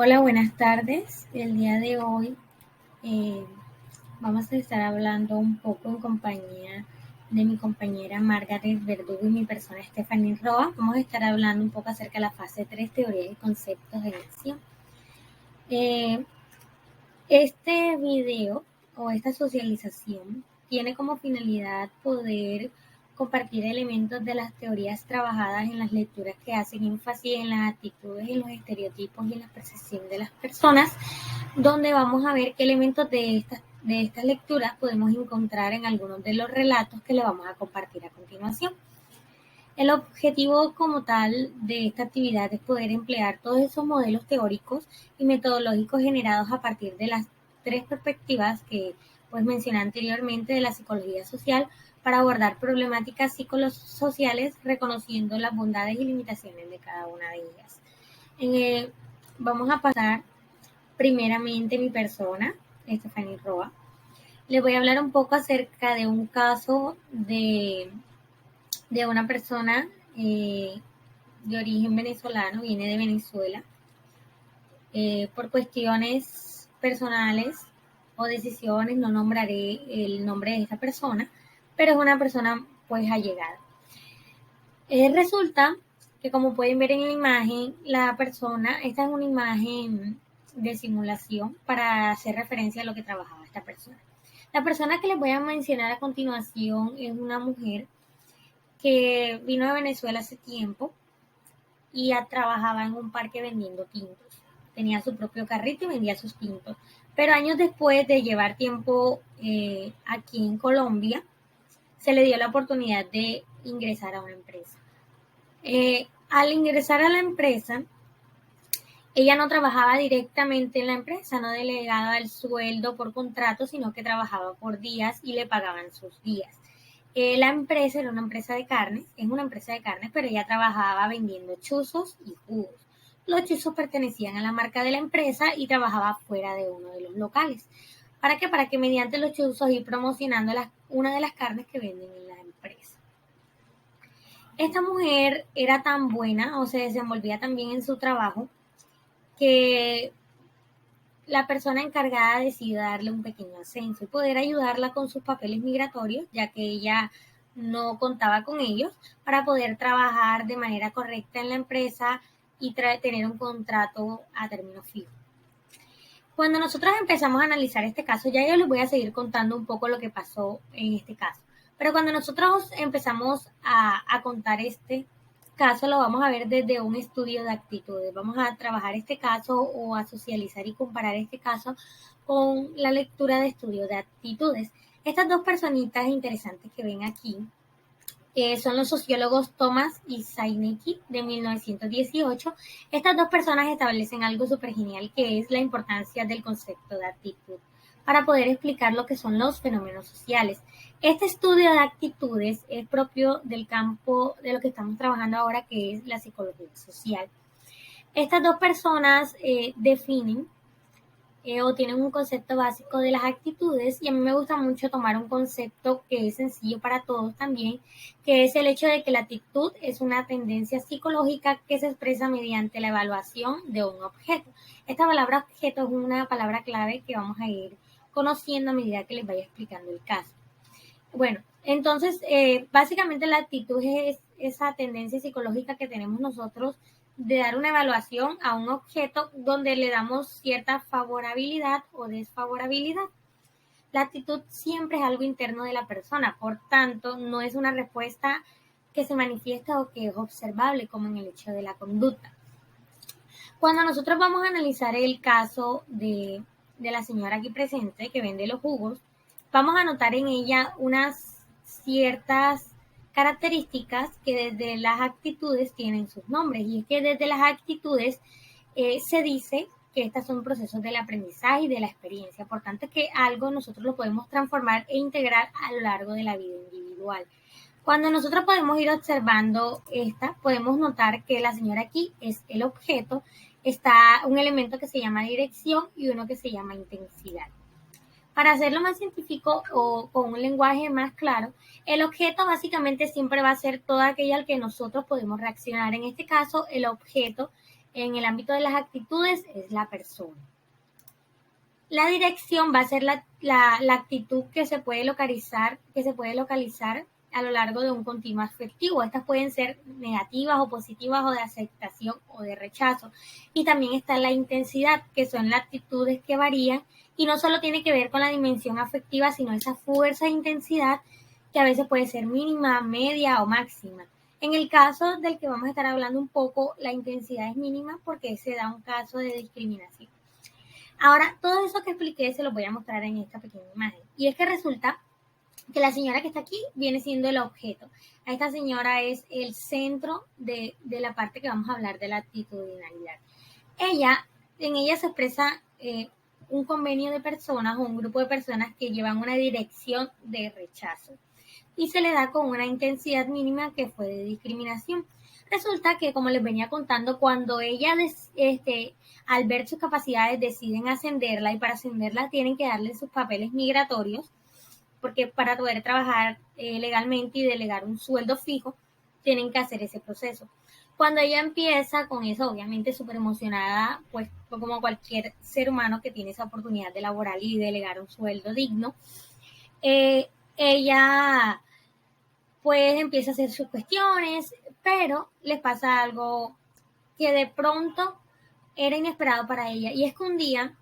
Hola, buenas tardes. El día de hoy eh, vamos a estar hablando un poco en compañía de mi compañera Margaret Verdugo y mi persona Stephanie Roa. Vamos a estar hablando un poco acerca de la fase 3, teoría y conceptos de acción. Eh, este video o esta socialización tiene como finalidad poder compartir elementos de las teorías trabajadas en las lecturas que hacen énfasis en las actitudes, en los estereotipos y en la percepción de las personas, donde vamos a ver qué elementos de estas lecturas podemos encontrar en algunos de los relatos que le vamos a compartir a continuación. El objetivo como tal de esta actividad es poder emplear todos esos modelos teóricos y metodológicos generados a partir de las tres perspectivas que pues mencioné anteriormente de la psicología social para abordar problemáticas psicosociales reconociendo las bondades y limitaciones de cada una de ellas. Eh, Vamos a pasar primeramente mi persona, Stephanie Roa. Les voy a hablar un poco acerca de un caso de una persona de origen venezolano, viene de Venezuela. Por cuestiones personales o decisiones no nombraré el nombre de esta persona, pero es una persona pues allegada. Resulta que como pueden ver en la imagen, esta es una imagen de simulación para hacer referencia a lo que trabajaba esta persona. La persona que les voy a mencionar a continuación es una mujer que vino de Venezuela hace tiempo y trabajaba en un parque vendiendo tintos. Tenía su propio carrito y vendía sus tintos. Pero años después de llevar tiempo aquí en Colombia, se le dio la oportunidad de ingresar a una empresa. Al ingresar a la empresa, ella no trabajaba directamente en la empresa, no delegaba el sueldo por contrato, sino que trabajaba por días y le pagaban sus días. La empresa era una empresa de carnes, es una empresa de carnes, pero ella trabajaba vendiendo chuzos y jugos. Los chuzos pertenecían a la marca de la empresa y trabajaba fuera de uno de los locales. ¿Para qué? Para que mediante los chuzos ir promocionando una de las carnes que venden en la empresa. Esta mujer era tan buena o se desenvolvía tan bien en su trabajo que la persona encargada decidió darle un pequeño ascenso y poder ayudarla con sus papeles migratorios, ya que ella no contaba con ellos, para poder trabajar de manera correcta en la empresa y tener un contrato a término fijo. Cuando nosotros empezamos a analizar este caso, ya yo les voy a seguir contando un poco lo que pasó en este caso, pero cuando nosotros empezamos a contar este caso, lo vamos a ver desde un estudio de actitudes. Vamos a trabajar este caso o a socializar y comparar este caso con la lectura de estudio de actitudes. Estas dos personitas interesantes que ven aquí son los sociólogos Thomas y Zainecki de 1918. Estas dos personas establecen algo súper genial, que es la importancia del concepto de actitud para poder explicar lo que son los fenómenos sociales. Este estudio de actitudes es propio del campo de lo que estamos trabajando ahora, que es la psicología social. Estas dos personas definen o tienen un concepto básico de las actitudes, y a mí me gusta mucho tomar un concepto que es sencillo para todos también, que es el hecho de que la actitud es una tendencia psicológica que se expresa mediante la evaluación de un objeto. Esta palabra objeto es una palabra clave que vamos a ir conociendo a medida que les vaya explicando el caso. Bueno, entonces, básicamente la actitud es esa tendencia psicológica que tenemos nosotros de dar una evaluación a un objeto donde le damos cierta favorabilidad o desfavorabilidad. La actitud siempre es algo interno de la persona, por tanto, no es una respuesta que se manifiesta o que es observable como en el hecho de la conducta. Cuando nosotros vamos a analizar el caso de la señora aquí presente que vende los jugos, vamos a notar en ella unas ciertas características que desde las actitudes tienen sus nombres, y es que desde las actitudes se dice que estas son procesos del aprendizaje y de la experiencia, por tanto que algo nosotros lo podemos transformar e integrar a lo largo de la vida individual. Cuando nosotros podemos ir observando podemos notar que la señora aquí es el objeto, está un elemento que se llama dirección y uno que se llama intensidad. Para hacerlo más científico o con un lenguaje más claro, el objeto básicamente siempre va a ser todo aquello al que nosotros podemos reaccionar. En este caso, el objeto en el ámbito de las actitudes es la persona. La dirección va a ser la actitud que se puede localizar a lo largo de un continuo afectivo. Estas pueden ser negativas o positivas o de aceptación o de rechazo. Y también está la intensidad, que son las actitudes que varían y no solo tiene que ver con la dimensión afectiva, sino esa fuerza e intensidad que a veces puede ser mínima, media o máxima. En el caso del que vamos a estar hablando un poco, la intensidad es mínima porque se da un caso de discriminación. Ahora, todo eso que expliqué se lo voy a mostrar en esta pequeña imagen. Y es que resulta que la señora que está aquí viene siendo el objeto. A esta señora es el centro de la parte que vamos a hablar de la actitudinalidad. En ella se expresa un convenio de personas o un grupo de personas que llevan una dirección de rechazo y se le da con una intensidad mínima que fue de discriminación. Resulta que, como les venía contando, cuando ella al ver sus capacidades deciden ascenderla y para ascenderla tienen que darle sus papeles migratorios, porque para poder trabajar legalmente y delegar un sueldo fijo, tienen que hacer ese proceso. Cuando ella empieza con eso, obviamente súper emocionada, pues como cualquier ser humano que tiene esa oportunidad de laborar y delegar un sueldo digno, ella pues empieza a hacer sus cuestiones, pero les pasa algo que de pronto era inesperado para ella. Y es que un día,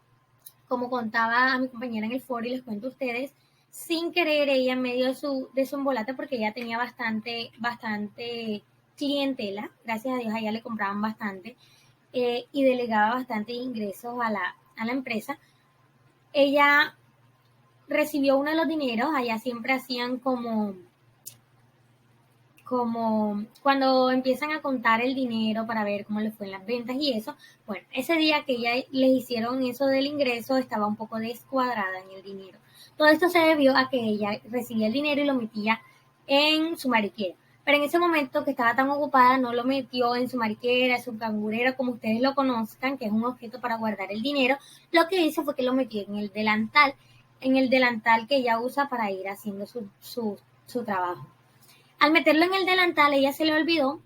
como contaba a mi compañera en el foro y les cuento a ustedes, sin querer ella en medio de su embolate, porque ella tenía bastante clientela, gracias a Dios a ella le compraban bastante y delegaba bastante ingresos a la empresa, ella recibió uno de los dineros, allá siempre hacían como cuando empiezan a contar el dinero para ver cómo les fue en las ventas y eso, bueno, ese día que ella les hicieron eso del ingreso estaba un poco descuadrada en el dinero. Todo esto se debió a que ella recibía el dinero y lo metía en su mariquera. Pero en ese momento que estaba tan ocupada no lo metió en su mariquera, su cangurera, como ustedes lo conozcan, que es un objeto para guardar el dinero. Lo que hizo fue que lo metió en el delantal que ella usa para ir haciendo su trabajo. Al meterlo en el delantal, ella se le olvidó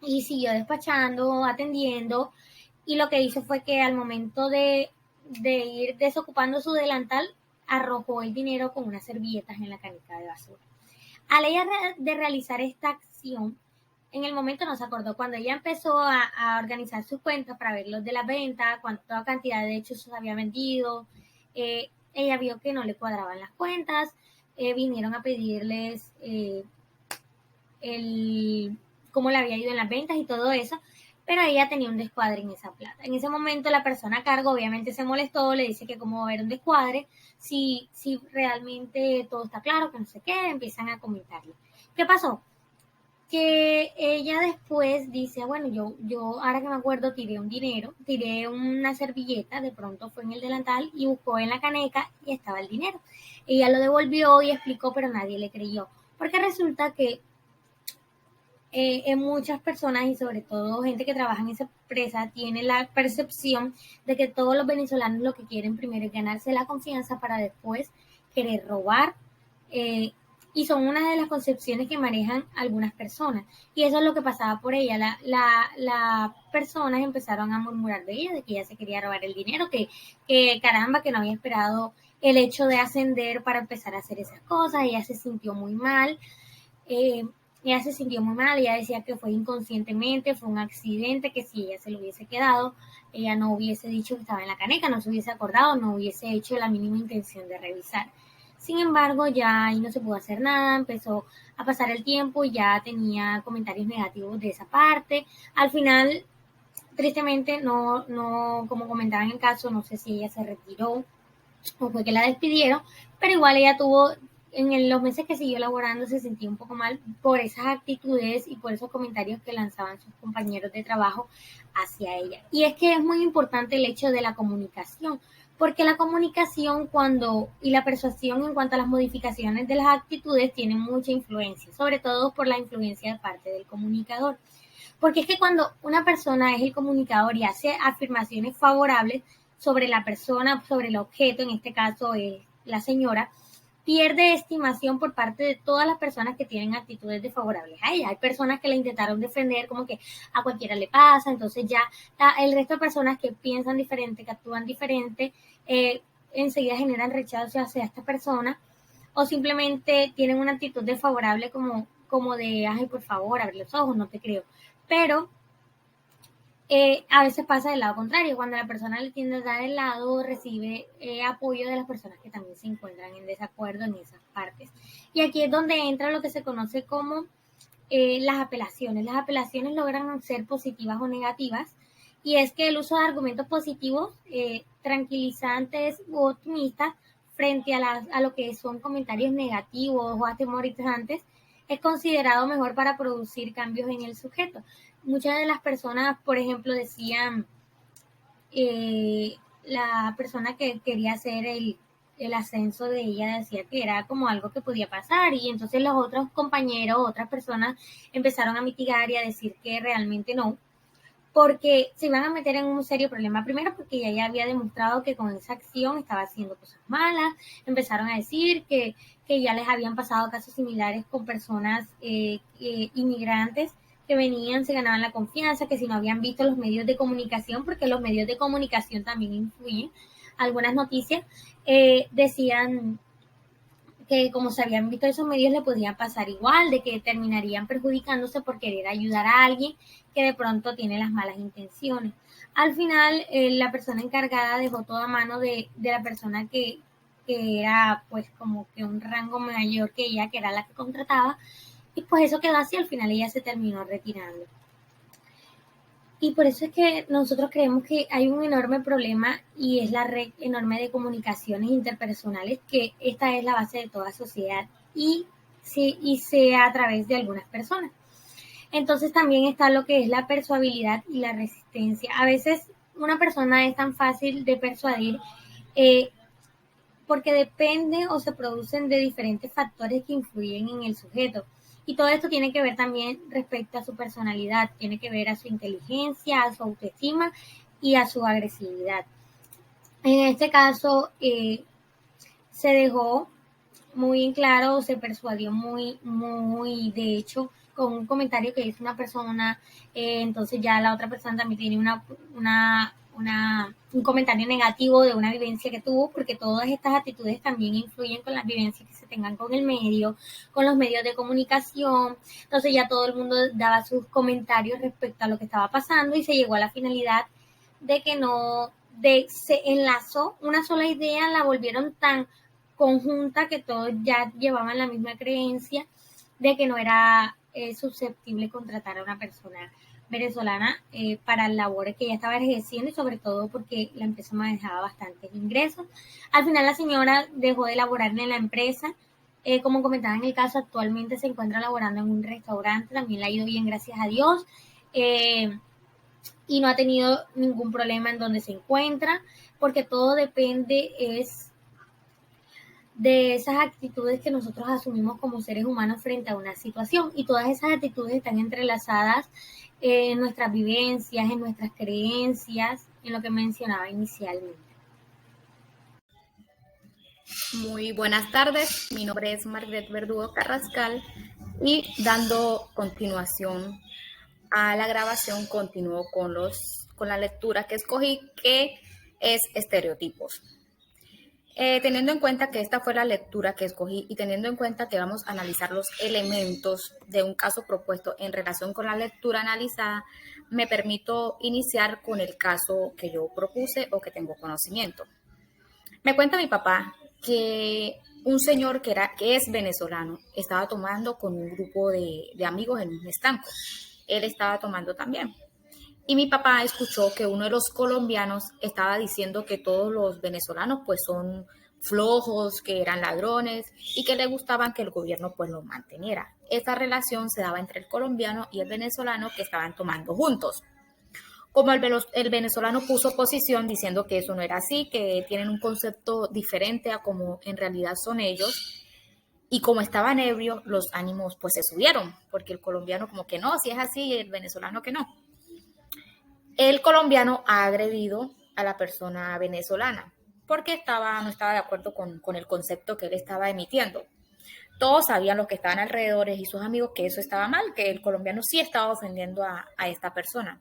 y siguió despachando, atendiendo, y lo que hizo fue que al momento de ir desocupando su delantal, arrojó el dinero con unas servilletas en la canica de basura. Al ella de realizar esta acción, en el momento no se acordó. Cuando ella empezó a organizar sus cuentas para ver los de la venta, cuánta cantidad de hechos había vendido, ella vio que no le cuadraban las cuentas, vinieron a pedirles cómo le había ido en las ventas y todo eso, pero ella tenía un descuadre en esa plata. En ese momento la persona a cargo obviamente se molestó, le dice que cómo va a haber un descuadre, si realmente todo está claro, que no sé qué, empiezan a comentarle. ¿Qué pasó? Que ella después dice, bueno, yo ahora que me acuerdo tiré una servilleta, de pronto fue en el delantal y buscó en la caneca y estaba el dinero. Ella lo devolvió y explicó, pero nadie le creyó, porque resulta que en muchas personas y sobre todo gente que trabaja en esa empresa tiene la percepción de que todos los venezolanos lo que quieren primero es ganarse la confianza para después querer robar y son una de las concepciones que manejan algunas personas y eso es lo que pasaba por ella. Las personas empezaron a murmurar de ella, de que ella se quería robar el dinero, que caramba, que no había esperado el hecho de ascender para empezar a hacer esas cosas. Ella se sintió muy mal. Ella se sintió muy mal, ella decía que fue inconscientemente, fue un accidente, que si ella se lo hubiese quedado, ella no hubiese dicho que estaba en la caneca, no se hubiese acordado, no hubiese hecho la mínima intención de revisar. Sin embargo, ya ahí no se pudo hacer nada, empezó a pasar el tiempo y ya tenía comentarios negativos de esa parte. Al final, tristemente, no, como comentaba en el caso, no sé si ella se retiró o fue que la despidieron, pero igual ella tuvo en los meses que siguió laborando se sentía un poco mal por esas actitudes y por esos comentarios que lanzaban sus compañeros de trabajo hacia ella. Y es que es muy importante el hecho de la comunicación, porque la comunicación y la persuasión en cuanto a las modificaciones de las actitudes tienen mucha influencia, sobre todo por la influencia de parte del comunicador. Porque es que cuando una persona es el comunicador y hace afirmaciones favorables sobre la persona, sobre el objeto, en este caso es la señora, pierde estimación por parte de todas las personas que tienen actitudes desfavorables a ella. Hay personas que la intentaron defender como que a cualquiera le pasa, entonces ya el resto de personas que piensan diferente, que actúan diferente, enseguida generan rechazo hacia esta persona, o simplemente tienen una actitud desfavorable como de, ay, por favor, abre los ojos, no te creo. Pero a veces pasa del lado contrario, cuando la persona le tiende a dar el lado, recibe apoyo de las personas que también se encuentran en desacuerdo en esas partes. Y aquí es donde entra lo que se conoce como las apelaciones. Las apelaciones logran ser positivas o negativas, y es que el uso de argumentos positivos, tranquilizantes u optimistas frente a lo que son comentarios negativos o atemorizantes es considerado mejor para producir cambios en el sujeto. Muchas de las personas, por ejemplo, decían, la persona que quería hacer el ascenso de ella decía que era como algo que podía pasar, y entonces los otros compañeros, otras personas empezaron a mitigar y a decir que realmente no, porque se iban a meter en un serio problema. Primero porque ella ya había demostrado que con esa acción estaba haciendo cosas malas. Empezaron a decir que ya les habían pasado casos similares con personas inmigrantes que venían, se ganaban la confianza, que si no habían visto los medios de comunicación, porque los medios de comunicación también influyen, algunas noticias decían que como se habían visto esos medios le podían pasar igual, de que terminarían perjudicándose por querer ayudar a alguien que de pronto tiene las malas intenciones. Al final, la persona encargada dejó toda mano de la persona que era pues como que un rango mayor que ella, que era la que contrataba, y pues eso quedó así. Al final ella se terminó retirando. Y por eso es que nosotros creemos que hay un enorme problema, y es la red enorme de comunicaciones interpersonales, que esta es la base de toda sociedad, y sea a través de algunas personas. Entonces también está lo que es la persuabilidad y la resistencia. A veces una persona es tan fácil de persuadir eh, porque depende o se producen de diferentes factores que influyen en el sujeto. Y todo esto tiene que ver también respecto a su personalidad, tiene que ver a su inteligencia, a su autoestima y a su agresividad. En este caso, se dejó muy en claro, se persuadió muy, de hecho, con un comentario que hizo una persona, entonces ya la otra persona también tiene un comentario negativo de una vivencia que tuvo, porque todas estas actitudes también influyen con las vivencias que se tengan con el medio, con los medios de comunicación. Entonces ya todo el mundo daba sus comentarios respecto a lo que estaba pasando, y se llegó a la finalidad de que no, se enlazó una sola idea, la volvieron tan conjunta que todos ya llevaban la misma creencia de que no era susceptible contratar a una persona venezolana para labores que ella estaba ejerciendo, y sobre todo porque la empresa manejaba bastantes ingresos. Al final la señora dejó de laborar en la empresa. Como comentaba en el caso, actualmente se encuentra laborando en un restaurante, también le ha ido bien, gracias a Dios, y no ha tenido ningún problema en donde se encuentra, porque todo depende de esas actitudes que nosotros asumimos como seres humanos frente a una situación, y todas esas actitudes están entrelazadas en nuestras vivencias, en nuestras creencias, en lo que mencionaba inicialmente. Muy buenas tardes, mi nombre es Margaret Verdugo Carrascal, y dando continuación a la grabación continúo con la lectura que escogí, que es estereotipos. Teniendo en cuenta que esta fue la lectura que escogí, y teniendo en cuenta que vamos a analizar los elementos de un caso propuesto en relación con la lectura analizada, me permito iniciar con el caso que yo propuse o que tengo conocimiento. Me cuenta mi papá que un señor que es venezolano estaba tomando con un grupo de amigos en un estanco. Él estaba tomando también. Y mi papá escuchó que uno de los colombianos estaba diciendo que todos los venezolanos pues son flojos, que eran ladrones y que le gustaban que el gobierno pues los manteniera. Esta relación se daba entre el colombiano y el venezolano, que estaban tomando juntos. Como el venezolano puso oposición diciendo que eso no era así, que tienen un concepto diferente a como en realidad son ellos, y como estaban ebrios, los ánimos pues se subieron, porque el colombiano como que no, si es así, y el venezolano que no. El colombiano ha agredido a la persona venezolana. porque no estaba de acuerdo con el concepto que él estaba emitiendo. Todos sabían los que estaban alrededor y sus amigos que eso estaba mal, que el colombiano sí estaba ofendiendo a esta persona.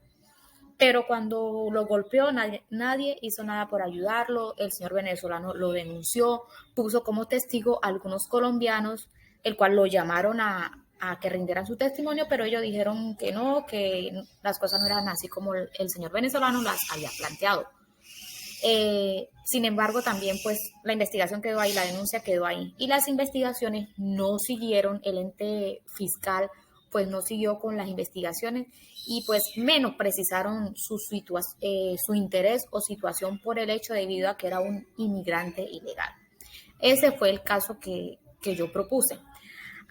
Pero cuando lo golpeó, nadie hizo nada por ayudarlo. El señor venezolano lo denunció, puso como testigo a algunos colombianos, el cual lo llamaron a que rindieran su testimonio, pero ellos dijeron que no, que las cosas no eran así como el señor venezolano las había planteado. Sin embargo, también pues la investigación quedó ahí, la denuncia quedó ahí y las investigaciones no siguieron, el ente fiscal pues no siguió con las investigaciones y pues menos precisaron su interés o situación por el hecho debido a que era un inmigrante ilegal. Ese fue el caso que yo propuse.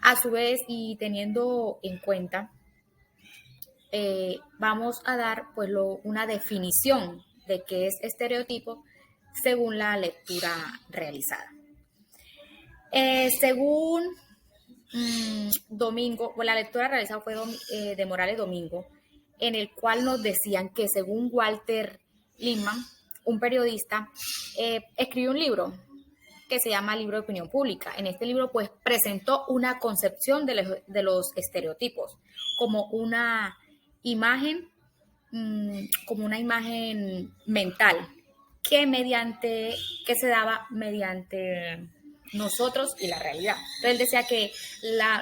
A su vez, y teniendo en cuenta, vamos a dar pues una definición de qué es estereotipo según la lectura realizada. Según Domingo, la lectura realizada fue de Morales Domingo, en el cual nos decían que según Walter Lippmann, un periodista, escribió un libro que se llama Libro de Opinión Pública. En este libro, pues, presentó una concepción de los estereotipos como una imagen, como una imagen mental que se daba mediante nosotros y la realidad. Entonces él decía que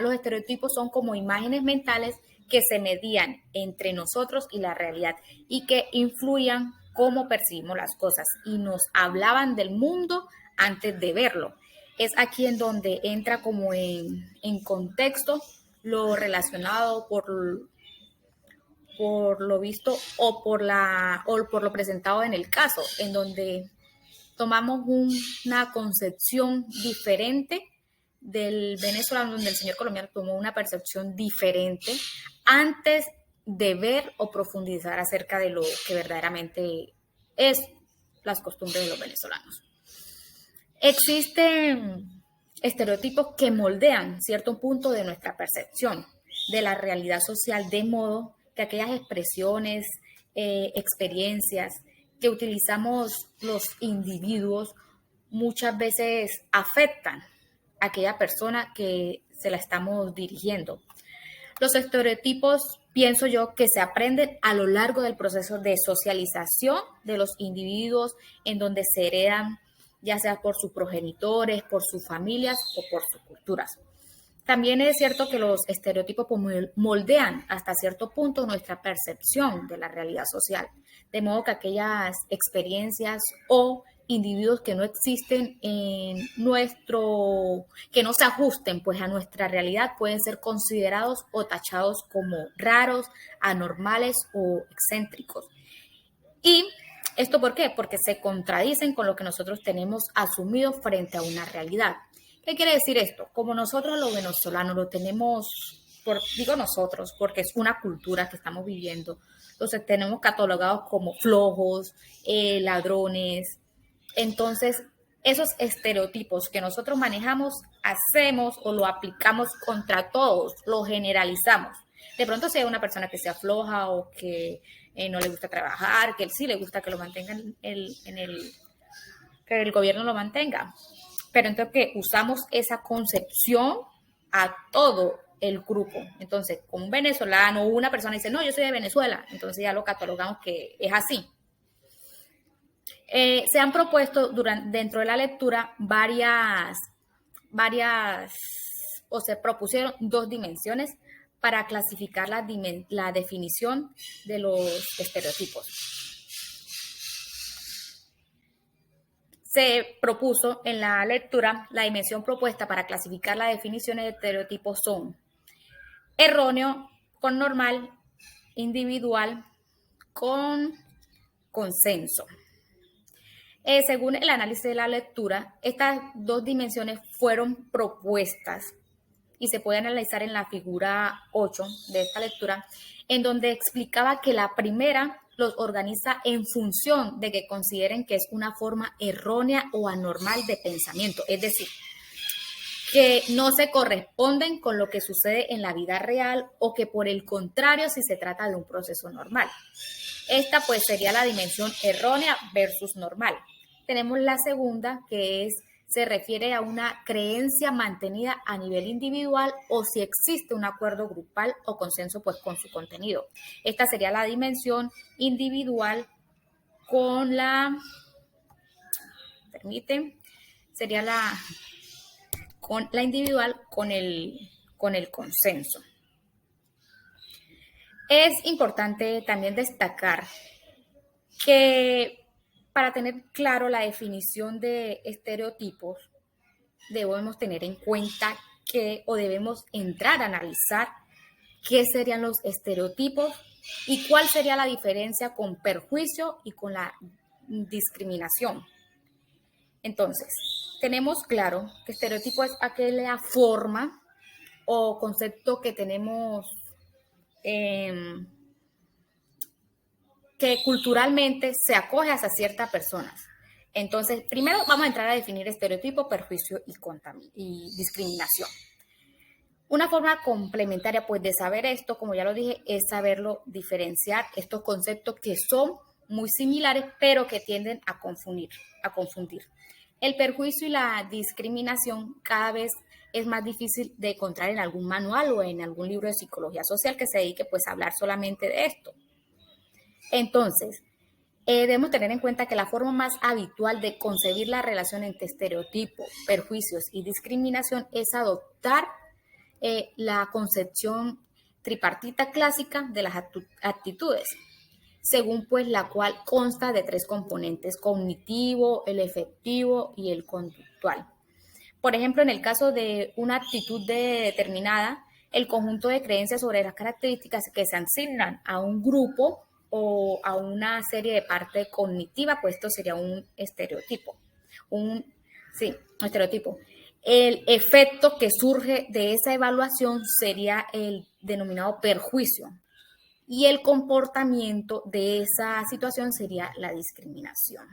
los estereotipos son como imágenes mentales que se medían entre nosotros y la realidad y que influían cómo percibimos las cosas y nos hablaban del mundo antes de verlo. Es aquí en donde entra como en contexto lo relacionado por lo visto o por lo presentado en el caso, en donde tomamos una concepción diferente del venezolano, donde el señor colombiano tomó una percepción diferente antes de ver o profundizar acerca de lo que verdaderamente es las costumbres de los venezolanos. Existen estereotipos que moldean cierto punto de nuestra percepción de la realidad social, de modo que aquellas expresiones, experiencias que utilizamos los individuos muchas veces afectan a aquella persona que se la estamos dirigiendo. Los estereotipos, pienso yo, que se aprenden a lo largo del proceso de socialización de los individuos, en donde se heredan ya sea por sus progenitores, por sus familias o por sus culturas. También es cierto que los estereotipos moldean hasta cierto punto nuestra percepción de la realidad social, de modo que aquellas experiencias o individuos que no existen que no se ajusten pues a nuestra realidad pueden ser considerados o tachados como raros, anormales o excéntricos. ¿Y esto por qué? Porque se contradicen con lo que nosotros tenemos asumido frente a una realidad. ¿Qué quiere decir esto? Como nosotros los venezolanos lo tenemos, digo nosotros, porque es una cultura que estamos viviendo, los tenemos catalogados como flojos, ladrones. Entonces, esos estereotipos que nosotros manejamos, hacemos o lo aplicamos contra todos, lo generalizamos. De pronto si hay una persona que sea floja o que no le gusta trabajar, que sí le gusta que lo mantengan que el gobierno lo mantenga. Pero entonces que usamos esa concepción a todo el grupo. Entonces, con un venezolano o una persona dice, no, yo soy de Venezuela, entonces ya lo catalogamos que es así. Se han propuesto dentro de la lectura o se propusieron dos dimensiones para clasificar la definición de los estereotipos. Se propuso en la lectura la dimensión propuesta para clasificar las definiciones de estereotipos son erróneo, con normal, individual, con consenso. Según el análisis de la lectura, estas dos dimensiones fueron propuestas y se puede analizar en la figura 8 de esta lectura, en donde explicaba que la primera los organiza en función de que consideren que es una forma errónea o anormal de pensamiento, es decir, que no se corresponden con lo que sucede en la vida real o que por el contrario si se trata de un proceso normal. Esta pues sería la dimensión errónea versus normal. Tenemos la segunda, que se refiere a una creencia mantenida a nivel individual o si existe un acuerdo grupal o consenso pues con su contenido. Esta sería la dimensión individual con la, permite, sería con la individual con el consenso. Es importante también destacar que para tener claro la definición de estereotipos, debemos tener en cuenta que o debemos entrar a analizar qué serían los estereotipos y cuál sería la diferencia con perjuicio y con la discriminación. Entonces, tenemos claro que estereotipo es aquella forma o concepto que tenemos que culturalmente se acoge hacia ciertas personas. Entonces, primero vamos a entrar a definir estereotipo, perjuicio y discriminación. Una forma complementaria pues de saber esto, como ya lo dije, es saberlo diferenciar estos conceptos que son muy similares, pero que tienden a confundir. El perjuicio y la discriminación cada vez es más difícil de encontrar en algún manual o en algún libro de psicología social que se dedique pues a hablar solamente de esto. Entonces, debemos tener en cuenta que la forma más habitual de concebir la relación entre estereotipos, perjuicios y discriminación es adoptar la concepción tripartita clásica de las actitudes, según pues la cual consta de 3 componentes: cognitivo, el efectivo y el conductual. Por ejemplo, en el caso de una actitud determinada, el conjunto de creencias sobre las características que se asignan a un grupo o a una serie de parte cognitiva, pues esto sería un estereotipo. Un estereotipo. El efecto que surge de esa evaluación sería el denominado perjuicio y el comportamiento de esa situación sería la discriminación.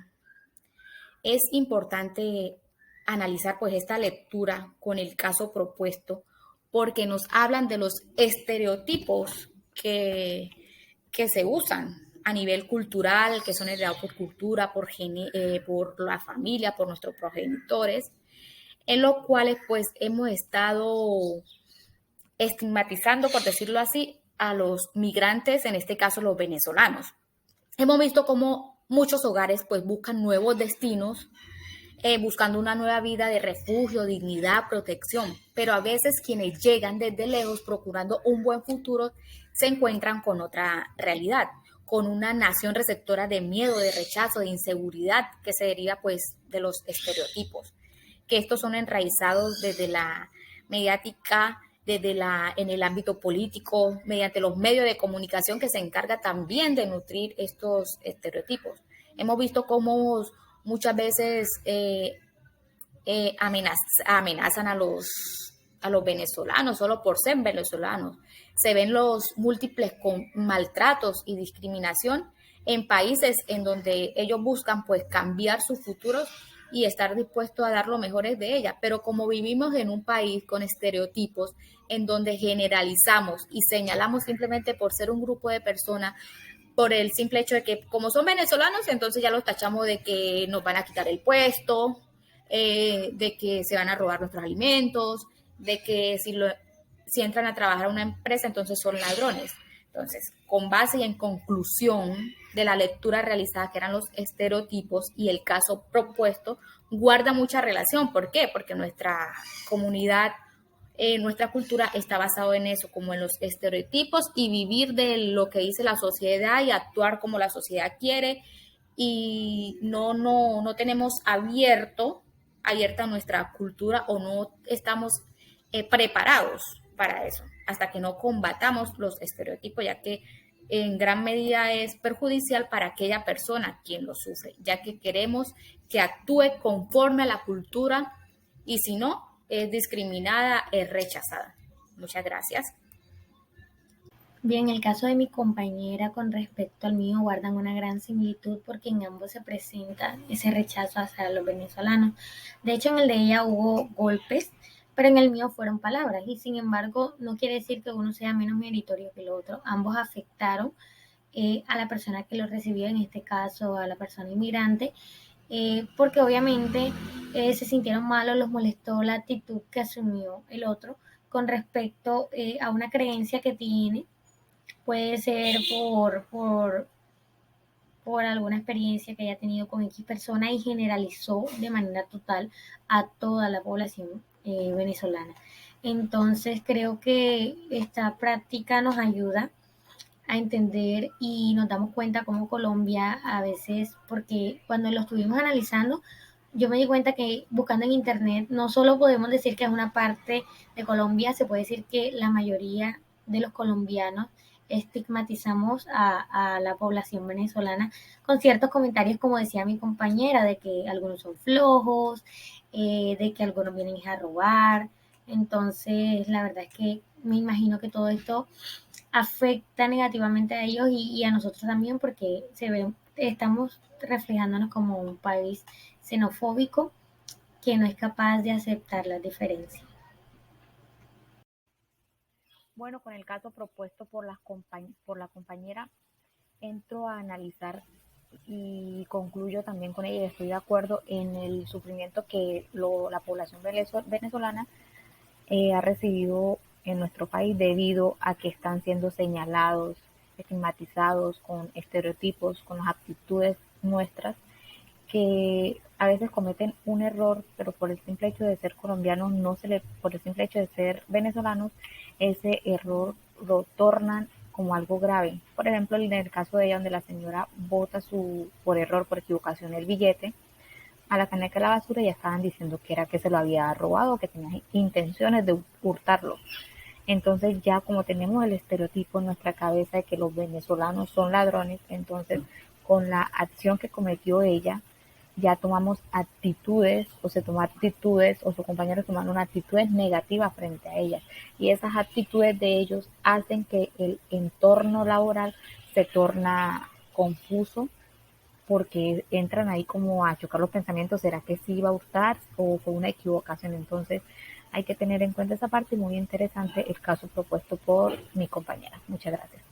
Es importante analizar pues esta lectura con el caso propuesto porque nos hablan de los estereotipos que se usan a nivel cultural, que son heredados por cultura, por la familia, por nuestros progenitores, en los cuales pues hemos estado estigmatizando, por decirlo así, a los migrantes, en este caso los venezolanos. Hemos visto cómo muchos hogares pues buscan nuevos destinos, buscando una nueva vida de refugio, dignidad, protección, pero a veces quienes llegan desde lejos procurando un buen futuro se encuentran con otra realidad, con una nación receptora de miedo, de rechazo, de inseguridad que se deriva pues de los estereotipos, que estos son enraizados desde la mediática, en el ámbito político, mediante los medios de comunicación que se encarga también de nutrir estos estereotipos. Hemos visto cómo muchas veces amenazan a los venezolanos solo por ser venezolanos. Se ven los múltiples maltratos y discriminación en países en donde ellos buscan pues cambiar sus futuros y estar dispuestos a dar lo mejor de ella. Pero como vivimos en un país con estereotipos en donde generalizamos y señalamos simplemente por ser un grupo de personas, por el simple hecho de que como son venezolanos, entonces ya los tachamos de que nos van a quitar el puesto, de que se van a robar nuestros alimentos, de que si entran a trabajar a una empresa, entonces son ladrones. Entonces, con base y en conclusión de la lectura realizada, que eran los estereotipos y el caso propuesto, guarda mucha relación. ¿Por qué? Porque nuestra comunidad, nuestra cultura está basada en eso, como en los estereotipos y vivir de lo que dice la sociedad y actuar como la sociedad quiere, y no tenemos abierta nuestra cultura o no estamos preparados para eso, hasta que no combatamos los estereotipos, ya que en gran medida es perjudicial para aquella persona quien lo sufre, ya que queremos que actúe conforme a la cultura y si no, es discriminada, es rechazada. Muchas gracias. Bien, el caso de mi compañera con respecto al mío guardan una gran similitud porque en ambos se presenta ese rechazo hacia los venezolanos. De hecho, en el de ella hubo golpes, pero en el mío fueron palabras y sin embargo no quiere decir que uno sea menos meritorio que el otro. Ambos afectaron a la persona que lo recibió, en este caso a la persona inmigrante, porque obviamente se sintieron malos, los molestó la actitud que asumió el otro con respecto a una creencia que tiene. Puede ser por alguna experiencia que haya tenido con X persona y generalizó de manera total a toda la población venezolana. Entonces creo que esta práctica nos ayuda a entender y nos damos cuenta cómo Colombia a veces, porque cuando lo estuvimos analizando, yo me di cuenta que buscando en internet no solo podemos decir que es una parte de Colombia, se puede decir que la mayoría de los colombianos estigmatizamos a la población venezolana con ciertos comentarios, como decía mi compañera, de que algunos son flojos, de que algunos vienen a robar. Entonces, la verdad es que me imagino que todo esto afecta negativamente a ellos y a nosotros también porque estamos reflejándonos como un país xenofóbico que no es capaz de aceptar las diferencias. Bueno, con el caso propuesto por la compañera, entro a analizar y concluyo también con ella, estoy de acuerdo en el sufrimiento que la población venezolana ha recibido en nuestro país debido a que están siendo señalados, estigmatizados con estereotipos, con las aptitudes nuestras, que a veces cometen un error, pero por el simple hecho de ser colombianos, por el simple hecho de ser venezolanos, ese error lo tornan como algo grave. Por ejemplo, en el caso de ella, donde la señora bota por error, por equivocación, el billete a la caneca de la basura, ya estaban diciendo que era que se lo había robado, que tenía intenciones de hurtarlo. Entonces ya como tenemos el estereotipo en nuestra cabeza de que los venezolanos son ladrones, entonces con la acción que cometió ella, ya tomamos actitudes o se tomó actitudes o sus compañeros tomaron actitudes negativas frente a ellas. Y esas actitudes de ellos hacen que el entorno laboral se torna confuso porque entran ahí como a chocar los pensamientos, ¿será que sí iba a hurtar o fue una equivocación? Entonces hay que tener en cuenta esa parte, muy interesante el caso propuesto por mi compañera. Muchas gracias.